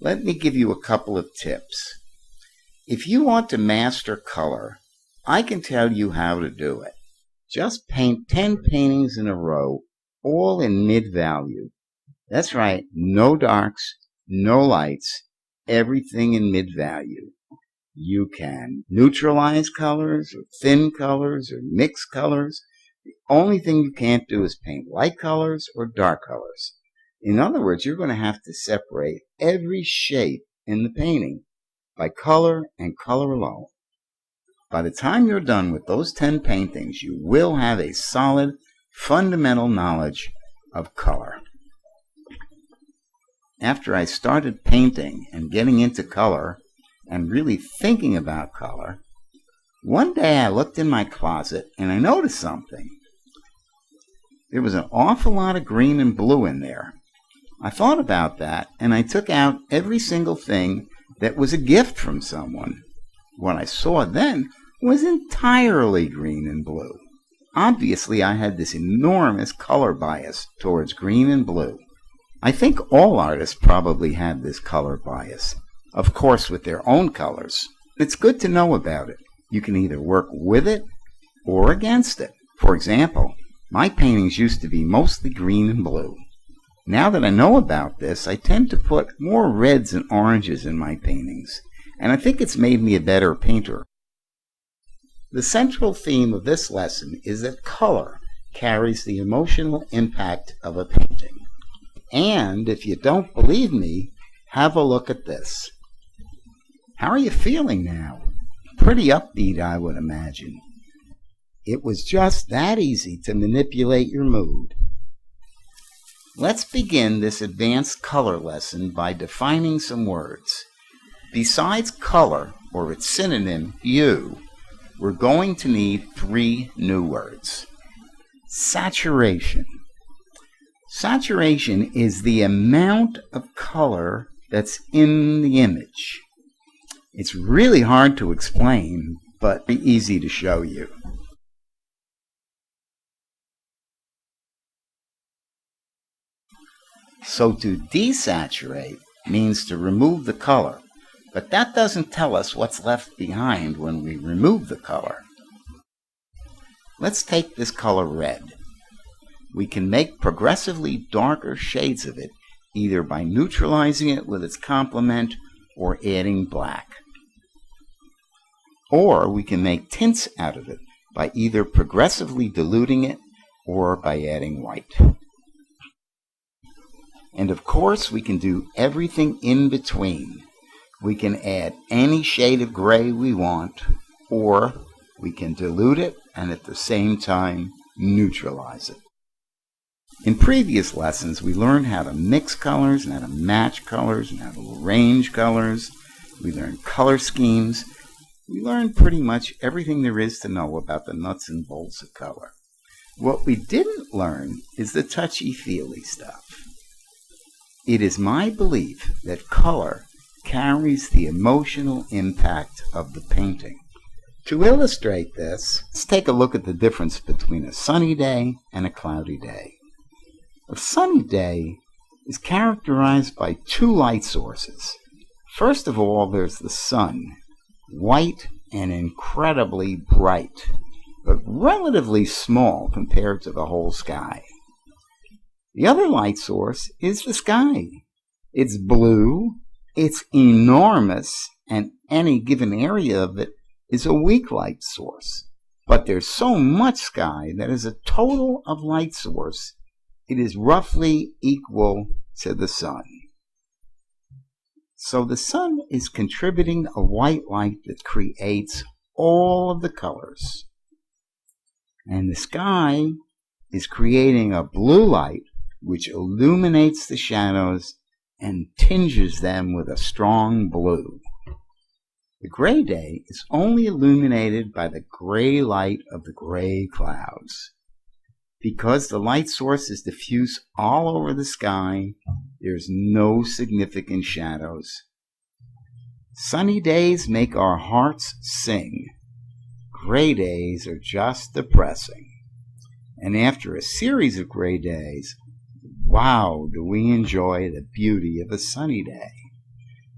let me give you a couple of tips. If you want to master color, I can tell you how to do it. Just paint 10 paintings in a row, all in mid-value. That's right, no darks, no lights, everything in mid-value. You can neutralize colors, or thin colors, or mix colors. The only thing you can't do is paint light colors or dark colors. In other words, you're going to have to separate every shape in the painting by color and color alone. By the time you're done with those 10 paintings, you will have a solid, fundamental knowledge of color. After I started painting and getting into color and really thinking about color, one day I looked in my closet and I noticed something. There was an awful lot of green and blue in there. I thought about that and I took out every single thing that was a gift from someone. What I saw then was entirely green and blue. Obviously, I had this enormous color bias towards green and blue. I think all artists probably have this color bias, of course with their own colors. It's good to know about it. You can either work with it or against it. For example, my paintings used to be mostly green and blue. Now that I know about this, I tend to put more reds and oranges in my paintings, and I think it's made me a better painter. The central theme of this lesson is that color carries the emotional impact of a painting. And if you don't believe me, have a look at this. How are you feeling now? Pretty upbeat, I would imagine. It was just that easy to manipulate your mood. Let's begin this advanced color lesson by defining some words. Besides color, or its synonym, hue, we're going to need 3 new words. Saturation. Saturation is the amount of color that's in the image. It's really hard to explain, but easy to show you. So to desaturate means to remove the color, but that doesn't tell us what's left behind when we remove the color. Let's take this color red. We can make progressively darker shades of it, either by neutralizing it with its complement or adding black. Or we can make tints out of it by either progressively diluting it or by adding white. And of course, we can do everything in between. We can add any shade of gray we want, or we can dilute it and at the same time neutralize it. In previous lessons, we learned how to mix colors and how to match colors and how to arrange colors. We learned color schemes. We learned pretty much everything there is to know about the nuts and bolts of color. What we didn't learn is the touchy-feely stuff. It is my belief that color carries the emotional impact of the painting. To illustrate this, let's take a look at the difference between a sunny day and a cloudy day. A sunny day is characterized by 2 light sources. First of all, there's the sun, white and incredibly bright, but relatively small compared to the whole sky. The other light source is the sky. It's blue, it's enormous, and any given area of it is a weak light source. But there's so much sky that as a total of light source, it is roughly equal to the sun. So the sun is contributing a white light that creates all of the colors. And the sky is creating a blue light which illuminates the shadows and tinges them with a strong blue. The gray day is only illuminated by the gray light of the gray clouds. Because the light source is diffuse all over the sky, there's no significant shadows. Sunny days make our hearts sing. Gray days are just depressing. And after a series of gray days, wow, do we enjoy the beauty of a sunny day.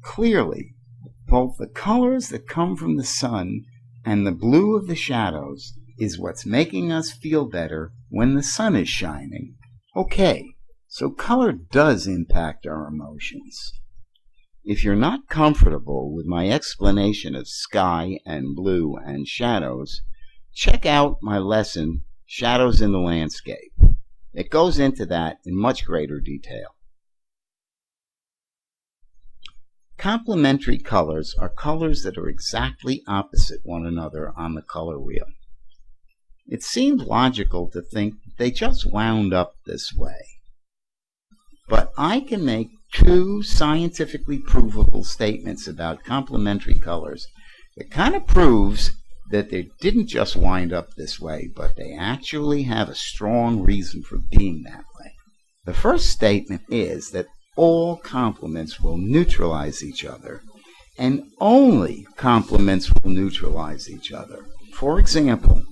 Clearly, both the colors that come from the sun and the blue of the shadows is what's making us feel better when the sun is shining. Okay, so color does impact our emotions. If you're not comfortable with my explanation of sky and blue and shadows, check out my lesson, Shadows in the Landscape. It goes into that in much greater detail. Complementary colors are colors that are exactly opposite one another on the color wheel. It seemed logical to think they just wound up this way. But I can make two scientifically provable statements about complementary colors that kind of proves that they didn't just wind up this way, but they actually have a strong reason for being that way. The first statement is that all complements will neutralize each other, and only complements will neutralize each other. For example,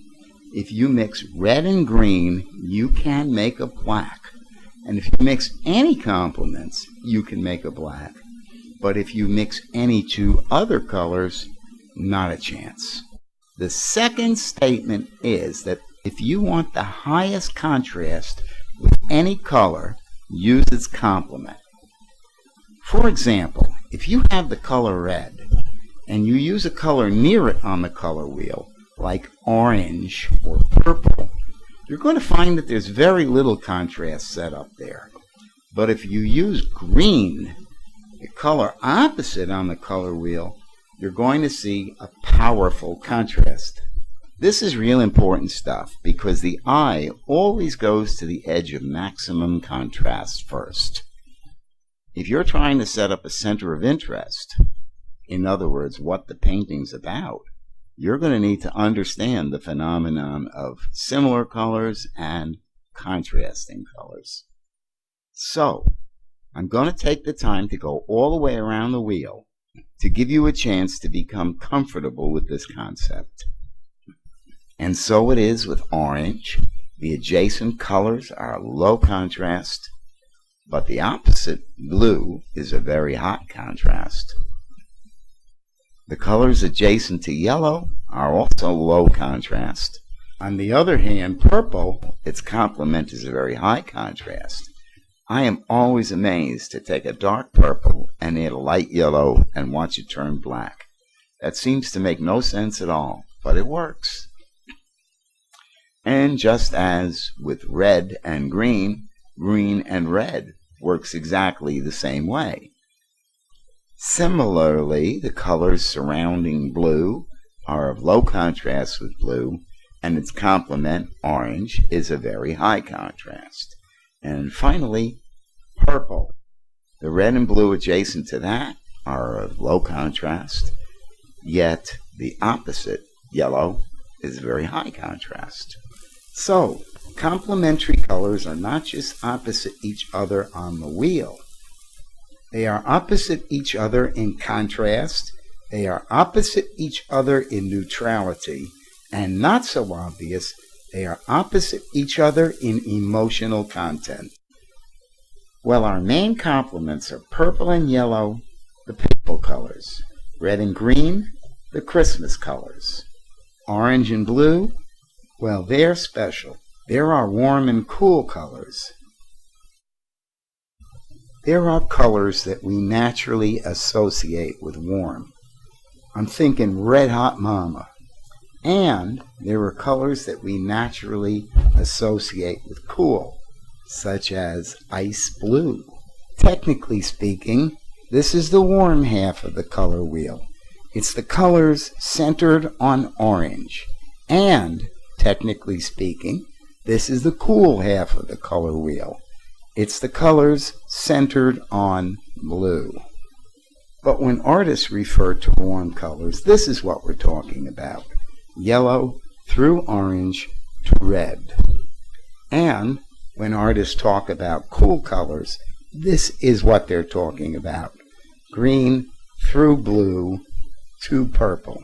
if you mix red and green, you can make a black. And if you mix any complements, you can make a black. But if you mix any two other colors, not a chance. The second statement is that if you want the highest contrast with any color, use its complement. For example, if you have the color red and you use a color near it on the color wheel, like orange or purple, you're going to find that there's very little contrast set up there. But if you use green, the color opposite on the color wheel, you're going to see a powerful contrast. This is real important stuff because the eye always goes to the edge of maximum contrast first. If you're trying to set up a center of interest, in other words, what the painting's about, you're going to need to understand the phenomenon of similar colors and contrasting colors. So, I'm going to take the time to go all the way around the wheel to give you a chance to become comfortable with this concept. And so it is with orange. The adjacent colors are low contrast, but the opposite, blue, is a very high contrast. The colors adjacent to yellow are also low contrast. On the other hand, purple, its complement is a very high contrast. I am always amazed to take a dark purple and add a light yellow and watch it turn black. That seems to make no sense at all, but it works. And just as with red and green, green and red works exactly the same way. Similarly, the colors surrounding blue are of low contrast with blue, and its complement, orange, is a very high contrast. And finally, purple. The red and blue adjacent to that are of low contrast, yet the opposite, yellow, is very high contrast. So, complementary colors are not just opposite each other on the wheel. They are opposite each other in contrast, they are opposite each other in neutrality, and not so obvious, they are opposite each other in emotional content. Well, our main complements are purple and yellow, the people colors, red and green, the Christmas colors, orange and blue, well, they're special. There are warm and cool colors. There are colors that we naturally associate with warm. I'm thinking Red Hot Mama. And there are colors that we naturally associate with cool, such as ice blue. Technically speaking, this is the warm half of the color wheel. It's the colors centered on orange. And, technically speaking, this is the cool half of the color wheel. It's the colors centered on blue. But when artists refer to warm colors, this is what we're talking about. Yellow through orange to red. And when artists talk about cool colors, this is what they're talking about. Green through blue to purple.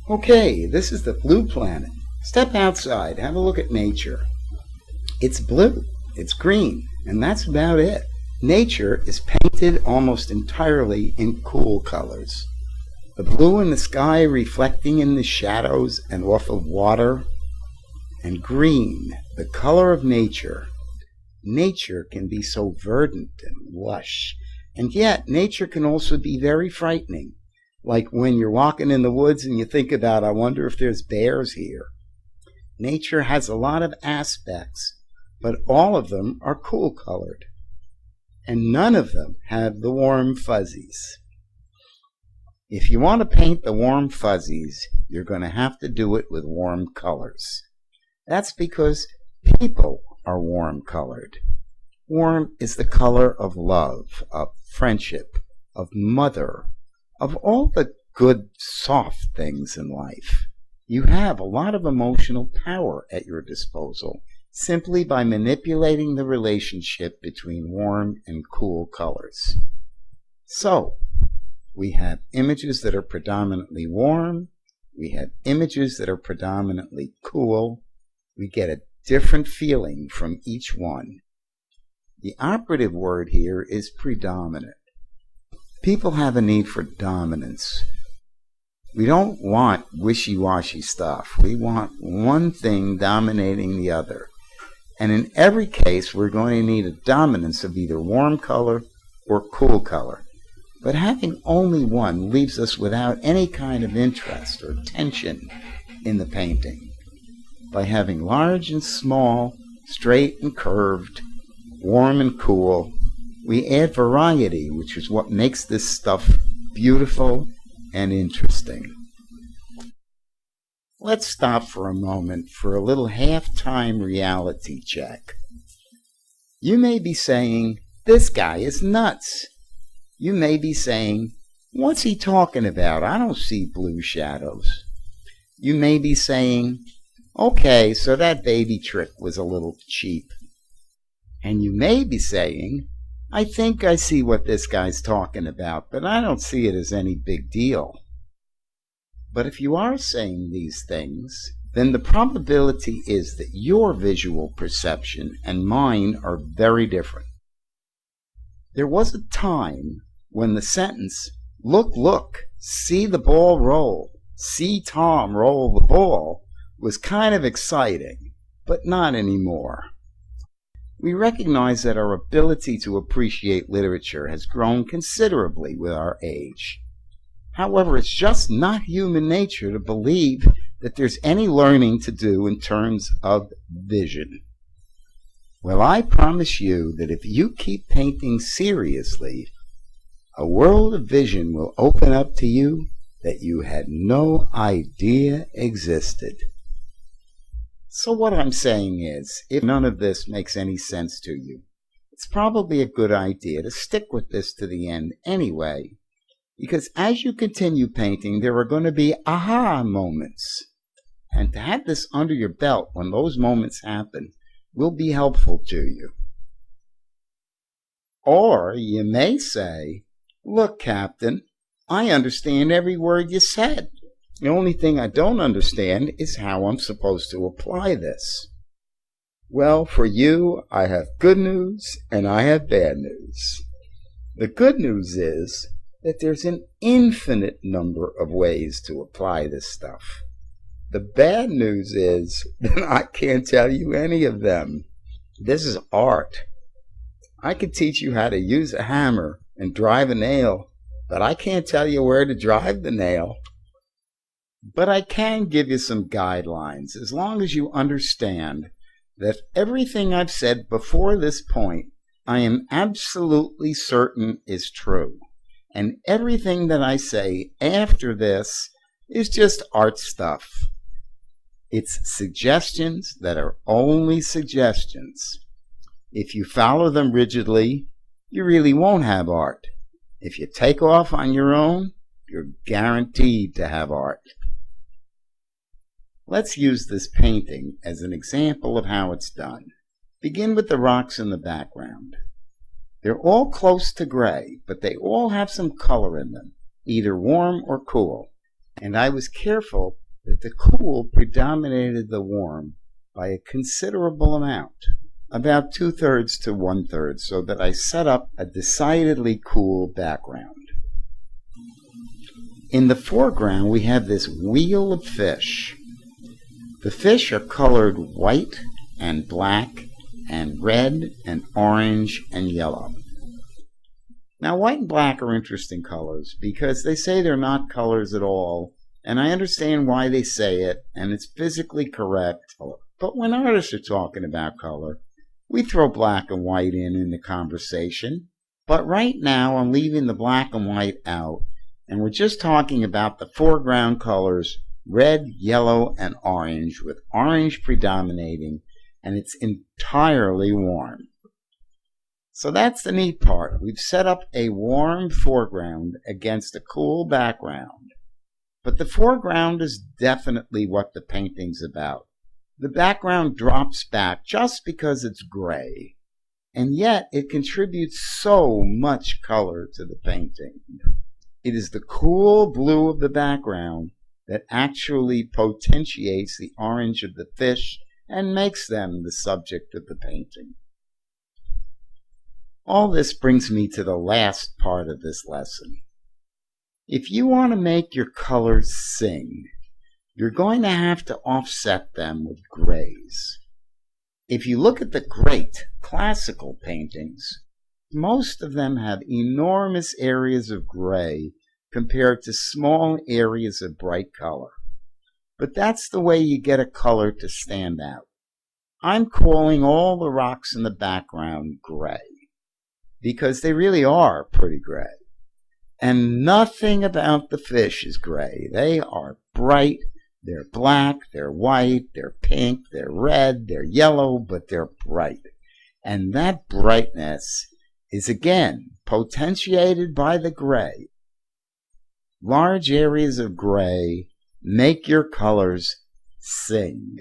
Okay, this is the blue planet. Step outside, have a look at nature. It's blue, it's green, and that's about it. Nature is painted almost entirely in cool colors. The blue in the sky reflecting in the shadows and off of water, and green, the color of nature. Nature can be so verdant and lush, and yet nature can also be very frightening, like when you're walking in the woods and you think about, I wonder if there's bears here. Nature has a lot of aspects, but all of them are cool colored, and none of them have the warm fuzzies. If you want to paint the warm fuzzies, you're going to have to do it with warm colors. That's because people are warm colored. Warm is the color of love, of friendship, of mother, of all the good, soft things in life. You have a lot of emotional power at your disposal simply by manipulating the relationship between warm and cool colors. So, we have images that are predominantly warm. We have images that are predominantly cool. We get a different feeling from each one. The operative word here is predominant. People have a need for dominance. We don't want wishy-washy stuff. We want one thing dominating the other. And in every case, we're going to need a dominance of either warm color or cool color. But having only one leaves us without any kind of interest or tension in the painting. By having large and small, straight and curved, warm and cool, we add variety, which is what makes this stuff beautiful and interesting. Let's stop for a moment for a little half-time reality check. You may be saying, this guy is nuts. You may be saying, what's he talking about? I don't see blue shadows. You may be saying, okay, so that baby trick was a little cheap. And you may be saying, I think I see what this guy's talking about, but I don't see it as any big deal. But if you are saying these things, then the probability is that your visual perception and mine are very different. There was a time when the sentence, look, look, see the ball roll, see Tom roll the ball, was kind of exciting, but not anymore. We recognize that our ability to appreciate literature has grown considerably with our age. However, it's just not human nature to believe that there's any learning to do in terms of vision. Well, I promise you that if you keep painting seriously, a world of vision will open up to you that you had no idea existed. So what I'm saying is, if none of this makes any sense to you, it's probably a good idea to stick with this to the end anyway, because as you continue painting, there are going to be aha moments. And to have this under your belt when those moments happen will be helpful to you. Or you may say, look, Captain, I understand every word you said. The only thing I don't understand is how I'm supposed to apply this. Well, for you, I have good news and I have bad news. The good news is that there's an infinite number of ways to apply this stuff. The bad news is that I can't tell you any of them. This is art. I could teach you how to use a hammer and drive a nail, but I can't tell you where to drive the nail. But I can give you some guidelines as long as you understand that everything I've said before this point, I am absolutely certain is true. And everything that I say after this is just art stuff. It's suggestions that are only suggestions. If you follow them rigidly, you really won't have art. If you take off on your own, you're guaranteed to have art. Let's use this painting as an example of how it's done. Begin with the rocks in the background. They're all close to gray, but they all have some color in them, either warm or cool. And I was careful that the cool predominated the warm by a considerable amount. about 2/3 to 1/3, so that I set up a decidedly cool background. In the foreground, we have this wheel of fish. The fish are colored white and black and red and orange and yellow. Now, white and black are interesting colors because they say they're not colors at all, and I understand why they say it, and it's physically correct. But when artists are talking about color, we throw black and white in the conversation. But right now, I'm leaving the black and white out, and we're just talking about the foreground colors, red, yellow, and orange, with orange predominating, and it's entirely warm. So that's the neat part. We've set up a warm foreground against a cool background. But the foreground is definitely what the painting's about. The background drops back just because it's gray, and yet it contributes so much color to the painting. It is the cool blue of the background that actually potentiates the orange of the fish and makes them the subject of the painting. All this brings me to the last part of this lesson. If you want to make your colors sing, you're going to have to offset them with grays. If you look at the great classical paintings, most of them have enormous areas of gray compared to small areas of bright color. But that's the way you get a color to stand out. I'm calling all the rocks in the background gray, because they really are pretty gray. And nothing about the fish is gray. They are bright, they're black, they're white, they're pink, they're red, they're yellow, but they're bright. And that brightness is again potentiated by the gray. Large areas of gray make your colors sing.